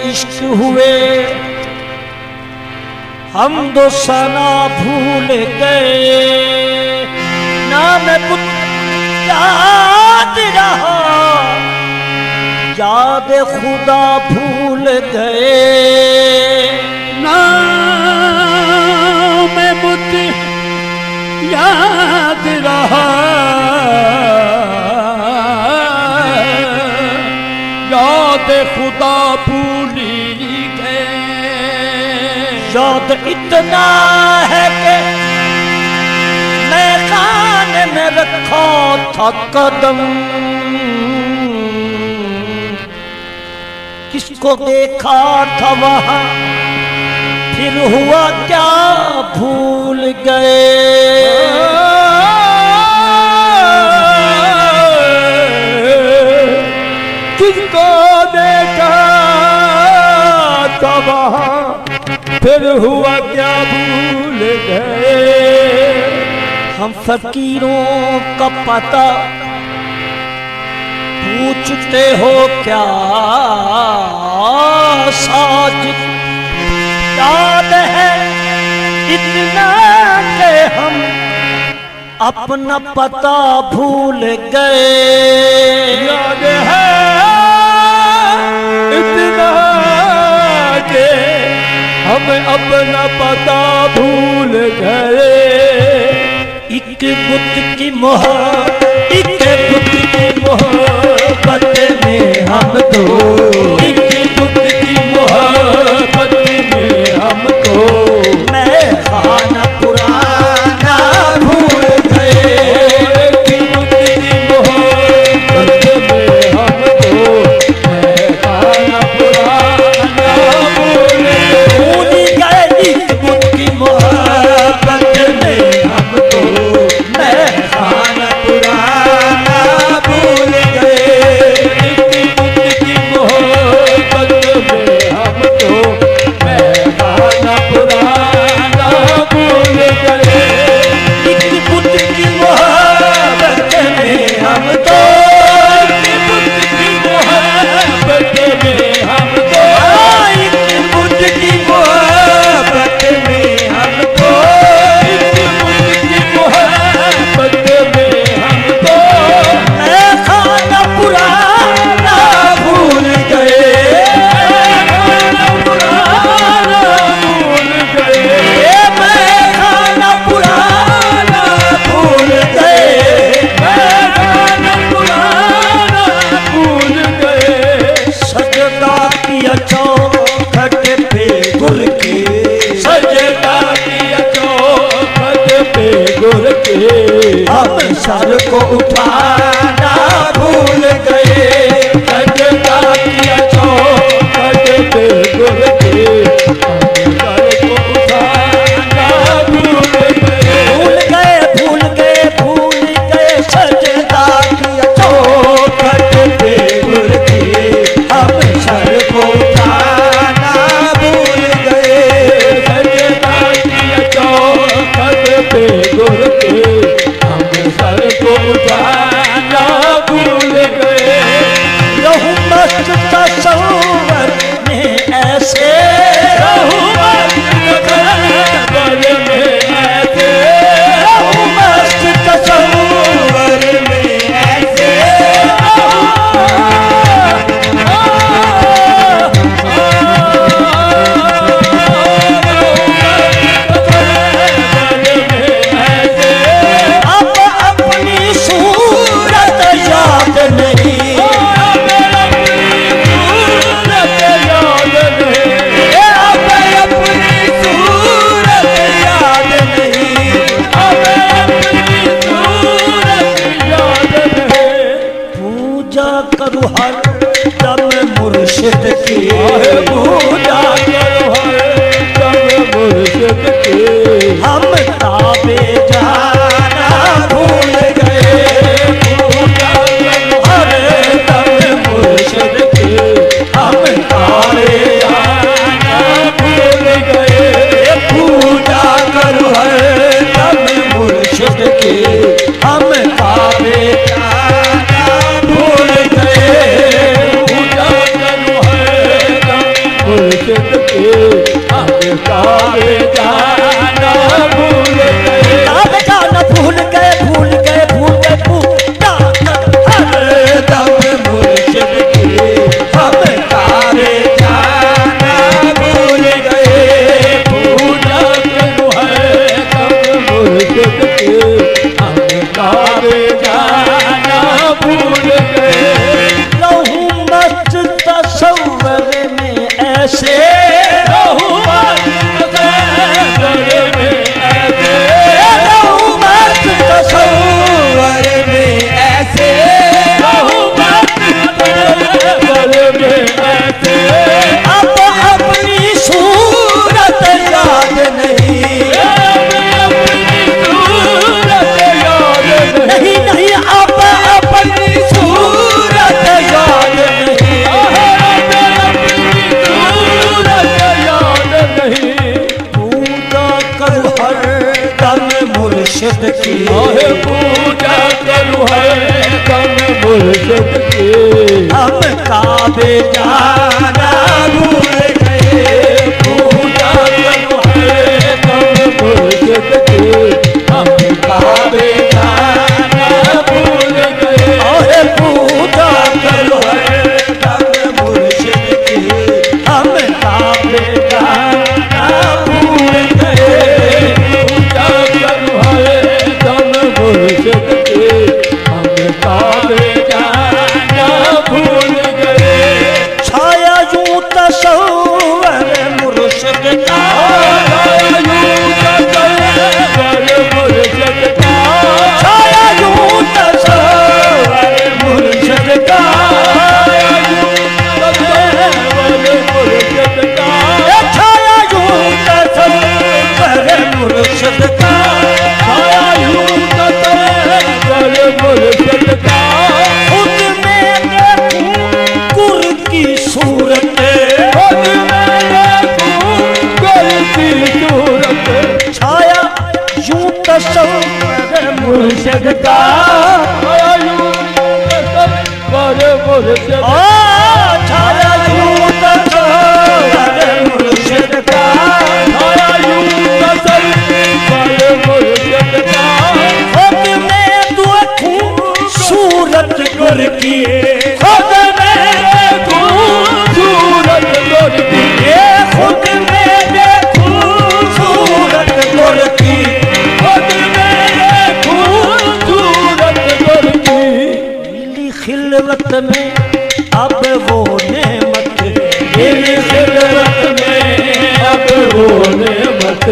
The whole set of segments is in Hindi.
इश्क हुए हम दो सना भूल गए, नाम बुत याद रहा, याद खुदा भूल गए, नाम बुत याद रहा, याद खुदा भूली गए। याद इतना है कि मैं खाने में रखा था कदम, किसको देखा था वहां फिर हुआ क्या भूल गए। किसको देखा था वहां फिर हुआ क्या भूल गए। हम फकीरों का पता पूछते हो क्या साजिद, याद है इतना कि हम अपना पता भूल गए। याद है इतना कि हम अपना पता भूल गए। एक बुत की मोहब्बत, एक बुत की मोहब्बत में हम तो, एक बुत की मोहब्बत में हमको मैं खाना पुराना भूल गए। एक बुत की मोहब्बत में हमको मैं खाना पुराना भूल गए। एक बुत की मोहब्बत में हम तो, मैं खाना पुराना भूल गए। एक बुत की मोहब्बत में हमको मैं खाना पुराना भूल गए। एक बुत की मोहब्बत में हम तो, एक बुत की मोहब्बत में हमको एक बुत की मोहब्बत में हम तो, एक बुत की मोहब्बत में हमको मैं खाना पुराना भूल गए। खाना पुराना भूल गए। मैं खाना पुराना भूल गए। मैं खाना पुराना भूल गए। सजदा किया चौखट पे गुल के, सजदा किया चौखट पे गुर के हम सर को उठाना भूल गए। सजदा किया चौखट पे गुर के हम सर को उठाना भूल गए। भूल गए, भूल गए, भूल गए, सजदा किया चौखट पे गुल के हम सर को उठाना भूल गए। सजदा किया चौखट पे गुर के हम सर को उठाना भूल गए। रहूं मस्त तसव्वुर में ऐसे, रहूं मस्त तसव्वुर में ऐसे, रहूं मस्त तसव्वुर में ऐसे, अब अपनी सूरत याद नहीं, अब अपनी सूरत याद नहीं। पूजा करूँ हर दम मुर्शिद की, पूजा करो हर दम मुर्शिद की। हम ताबे जाना भूल गए। मुर्शिद की आहे पूजा करूँ है दम मुर्शिद की हम काबे जाना भूल गए पूजा करूँ है दम मुर्शिद की हम काबे जाना भूल गए और पूजा करो है दम मुर्शिद की हम काबे जाना भूल गए पूजा करूँ है दम मुर्शिद की हम काबे जाना भूल गए छाया यूं तस्वर मुर्शिद का छाया यूं तस्वर मुर्शिद का ये छाया यूं तस्वर मुर्शिद का खुद में देखूं गुर की सूरत छाया यूं तस्वर मुर्शिद का ओ छाया यूं तस्वर मुर्शिद का खुद में देखूं सूरत गुर की खुद में ये खुद में देखूं सूरत गुर की मिली खिलवत में अब वो नेमत मिली खिलवत में अब वो नेमत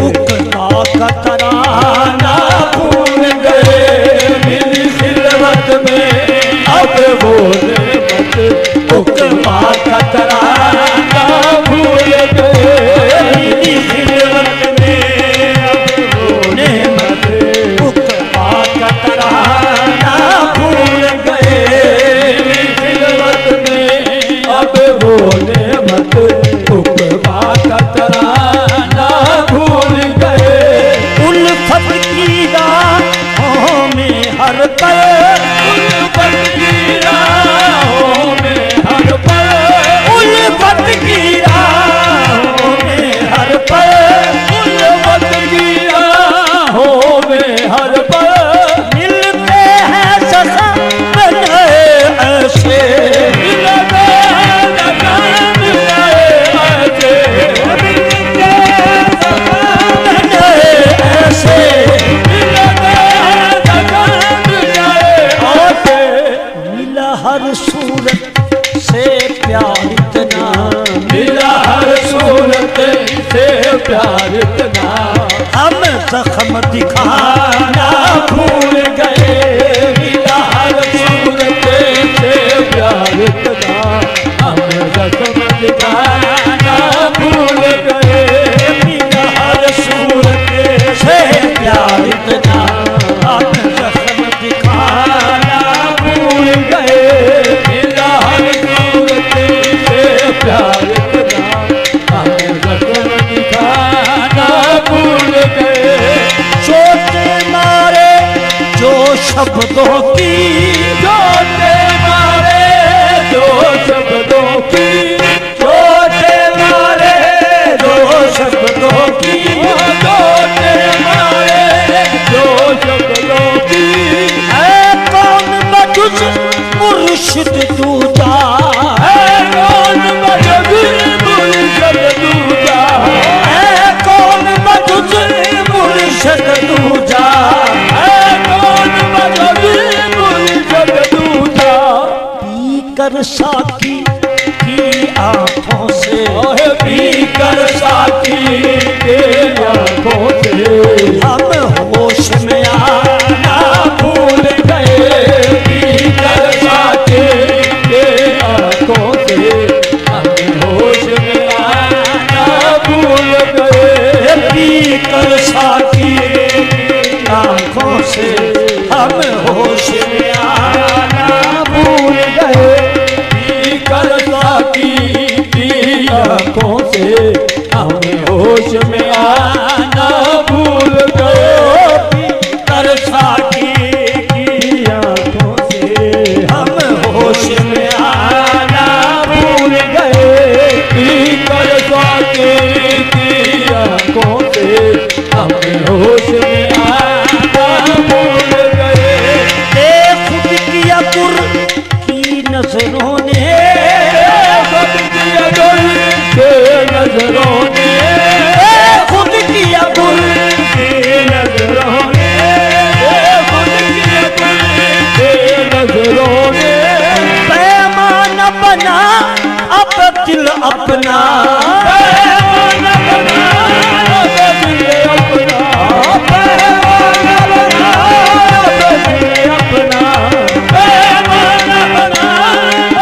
उकता का तराना भूल गए मिली खिलवत में अब वो नेमत उकता का तराना भूल गए मिली खिलवत में अब वो नेमत उकता का तराना भूल गए खिलवत में अब वो नेमत उपमा का तराना भूल गए उल्फत की राहों में हर पल उल्फत की राहों में हर पल उल्फत की राहों में हर पल उल्फत की राहों में हर पल मिलते हैं ससम नए ऐसे मिलते हैं नगन नए ऐसे मिलते हैं ससम नए ऐसे मिलते हैं नगन नए ऐसे मिला हर सूरत से प्यार इतना मिला हर सूरत से प्यार इतना हम जख्म दिखाना भूल गए मिला हर सूरत से प्यार इतना हम रस्म दिखाना भूल गए मिला हर सूरत से प्यार इतना हम जख्म दिखाना भूल गए मिला हर सूरत से प्यार इतना हम रस्म दिखाना भूल गए चोटे मारे जो शब्दों की चोटे मारे जो शब्दों की चोटे मारे जो शब्दों की चोटे मारे जो शब्दों की है कौन बजुज मुर्शिद दूजा है कौन मजबूर मुर्शिद दूजा है कौन बजुज मुर्शिद दूजा है कौन मजबूर हमें होश में आना भूल गए। खुद किया गुर की नजरों ने, खुद किया गुर के नजरों ने, खुद किया गुर की नजरों ने, खुद किया गुर के नजरों ने। पैमाना बना अब दिल अपना, पैमाना बना अब दिल अपना, पैमाना बना अब दिल अपना, पैमाना बना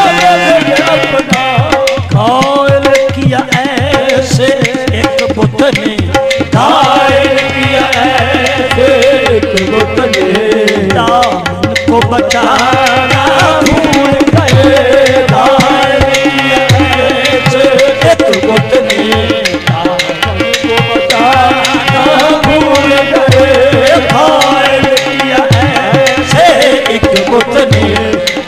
अब दिल अपना। घायल किया ऐसे एक बुत ने, घायल किया ऐसे एक बुत ने, दामन को बचाना भूल गए। घायल किया ऐसे एक बुत ने, दामन को बचाना भूल गए। घायल किया ऐसे एक बुत ने,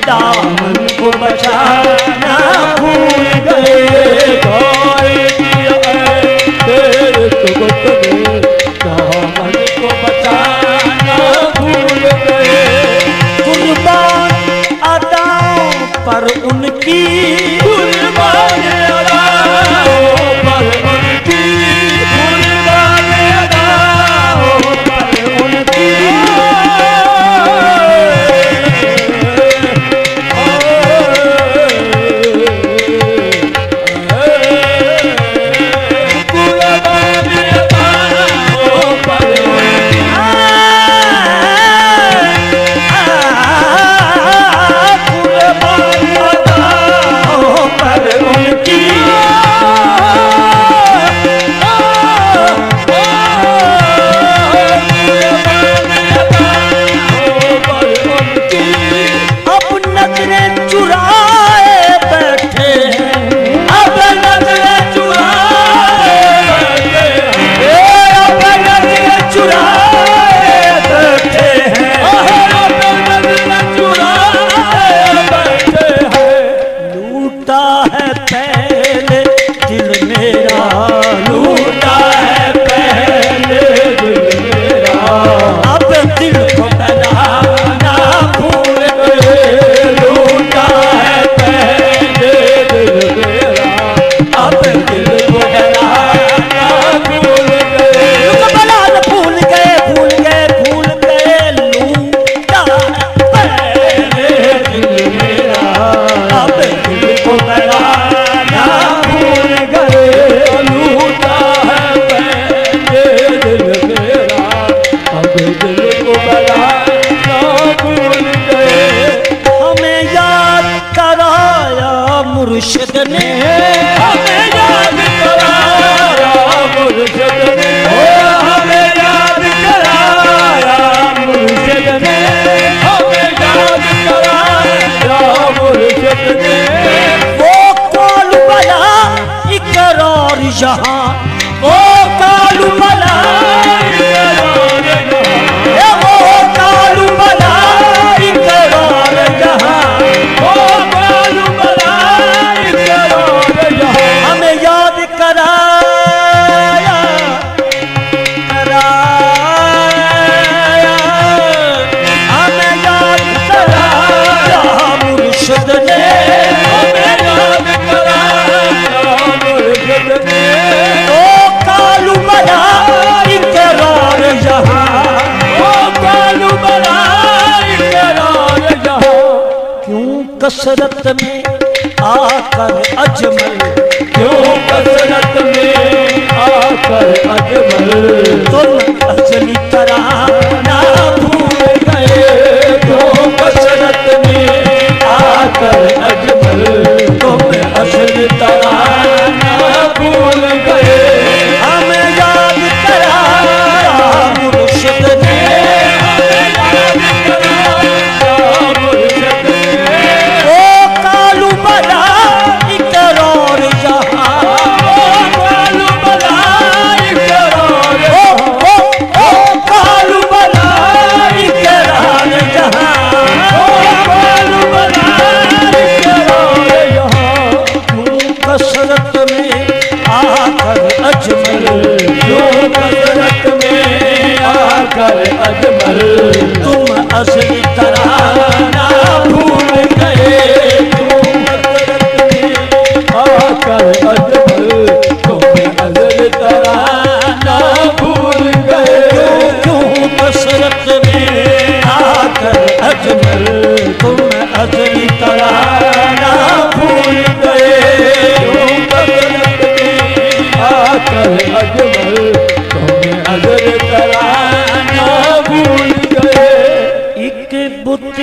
दामन को बचाना भूल गए। घायल किया ऐसे एक बुत ने, दामन को बचाना भूल गए। कुर्बान अदाओं पर उनकी, कुर्बान अदाओं पर उनकी, कुर्बान अदाओं पर उनकी। कुर्बान अदाओं पर उनकी। कुर्बान अदाओं पर उनकी, अब नजरें चुराए बैठे हैं, अब नजरें चुराए बैठे हैं, अब नजरें चुराए बैठे हैं। लूटा है पहले दिल मेरा, लूटा है पहले दिल मेरा, अब दिल को बनाना भूल गए। लूटा है पहले दिल मेरा, अब दिल को बनाना भूल गए। बनाना भूल गए, भूल गए, भूल गए। लूटा है पहले दिल मेरा, अब दिल को बनाना भूल गए। लूटा है पहले दिल मेरा, अब दिल को बनाना भूल गए। हमें याद कराया मुर्शिद ने, हमें याद कराया मुर्शिद ने, हमें याद कराया मुर्शिद ने, हमें याद कराया मुर्शिद ने। वो कालू बला इकरार यहाँ, वो कालू बला, वो कालू बला इकरार यहाँ, हमें याद कराया, कराया, हमें याद कराया मुर्शिद ने, हमें याद कराया मुर्शिद ने, आकर अजमल तुम असली तराना भूल गए। तुम हसरत में आकर अजमल तुम नजर तराना भूल गए। क्यों कसरत में आकर अजमल तुम असली तराना भूल गए। तुम कसरत में आकर अजमल तुम नजर तराना भूल गए। एक बुत